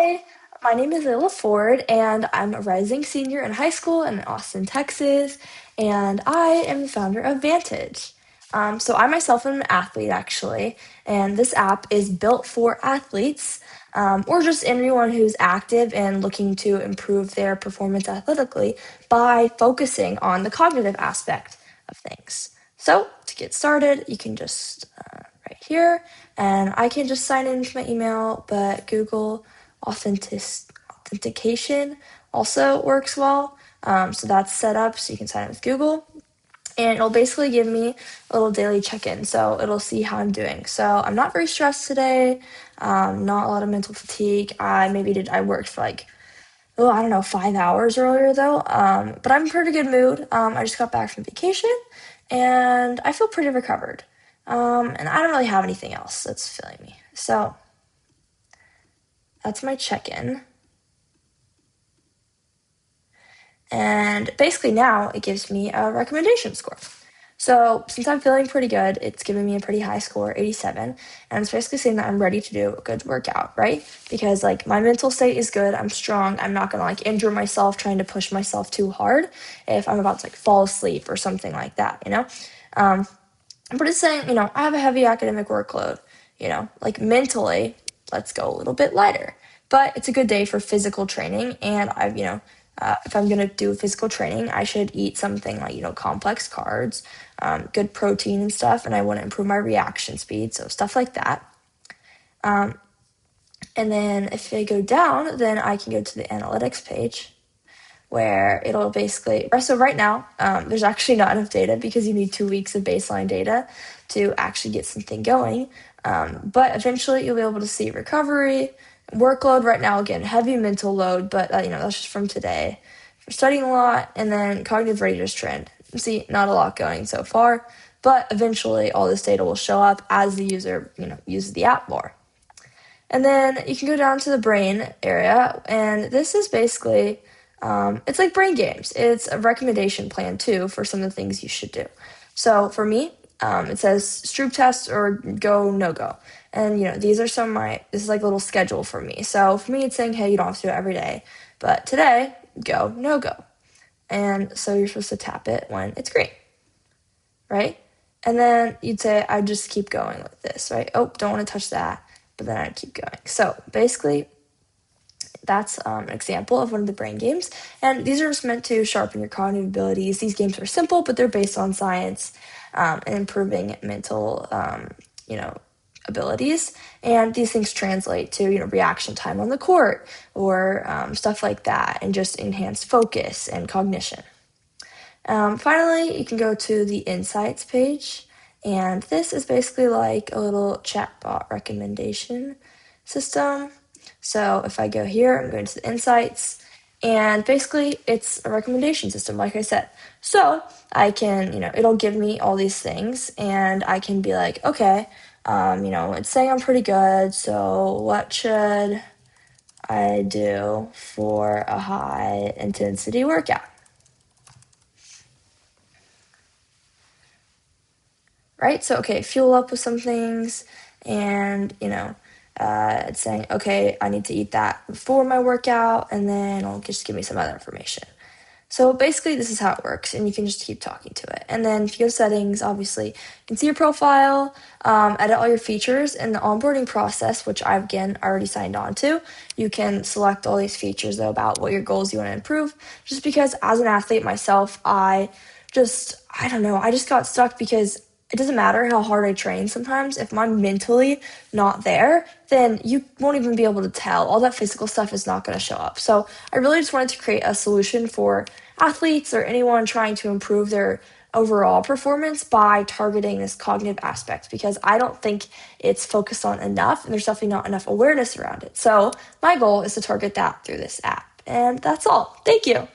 Hi, my name is Layla Ford, and I'm a rising senior in high school in Austin, Texas, and I am the founder of Vantage. So I myself am an athlete, actually, and this app is built for athletes, or just anyone who's active and looking to improve their performance athletically by focusing on the cognitive aspect of things. So to get started, you can just right here, and I can just sign in with my email, but Google authentication also works well. So that's set up so you can sign in with Google. And it'll basically give me a little daily check-in. So it'll see how I'm doing. So I'm not very stressed today, not a lot of mental fatigue. I worked for like, I don't know, 5 hours earlier though. But I'm in pretty good mood. I just got back from vacation and I feel pretty recovered. And I don't really have anything else that's filling me. So that's my check-in. And basically now it gives me a recommendation score. So since I'm feeling pretty good, it's giving me a pretty high score, 87. And it's basically saying that I'm ready to do a good workout, right? Because like my mental state is good, I'm strong, I'm not gonna like injure myself trying to push myself too hard if I'm about to like fall asleep or something like that, you know? But it's saying, I have a heavy academic workload, like mentally, let's go a little bit lighter. But it's a good day for physical training. And if I'm going to do physical training, I should eat something like, complex carbs, good protein and stuff. And I want to improve my reaction speed. So stuff like that. And then if I go down, then I can go to the analytics page where it'll basically, so right now, there's actually not enough data because you need 2 weeks of baseline data to actually get something going. But eventually you'll be able to see recovery, workload right now, again, heavy mental load, but that's just from today. For studying a lot, and then cognitive readiness trend. See, not a lot going so far, but eventually all this data will show up as the user, uses the app more. And then you can go down to the brain area, and this is basically, it's like brain games. It's a recommendation plan too for some of the things you should do. So for me, it says Stroop test or go, no go. And, these are this is like a little schedule for me. So for me, it's saying, hey, you don't have to do it every day, but today, go, no go. And so you're supposed to tap it when it's green, right? And then you'd say, I just keep going with this, right? Oh, don't want to touch that. But then I'd keep going. So basically, that's an example of one of the brain games. And these are just meant to sharpen your cognitive abilities. These games are simple, but they're based on science and improving mental, abilities. And these things translate to, reaction time on the court or stuff like that, and just enhanced focus and cognition. Finally, you can go to the Insights page, and this is basically like a little chatbot recommendation system. So if I go here, I'm going to the Insights, and basically it's a recommendation system, like I said. So I can, it'll give me all these things, and I can be like, okay, it's saying I'm pretty good, so what should I do for a high intensity workout? Right? So, okay, fuel up with some things, and, it's saying, okay, I need to eat that before my workout, and then it'll just give me some other information. So basically, this is how it works, and you can just keep talking to it. And then if you go to settings, obviously, you can see your profile, edit all your features, and the onboarding process, which I've, again, already signed on to. You can select all these features, though, about what your goals you want to improve, just because as an athlete myself, I don't know, I just got stuck because it doesn't matter how hard I train sometimes. If I'm mentally not there, then you won't even be able to tell. All that physical stuff is not going to show up. So I really just wanted to create a solution for athletes or anyone trying to improve their overall performance by targeting this cognitive aspect, because I don't think it's focused on enough, and there's definitely not enough awareness around it. So my goal is to target that through this app. And that's all. Thank you.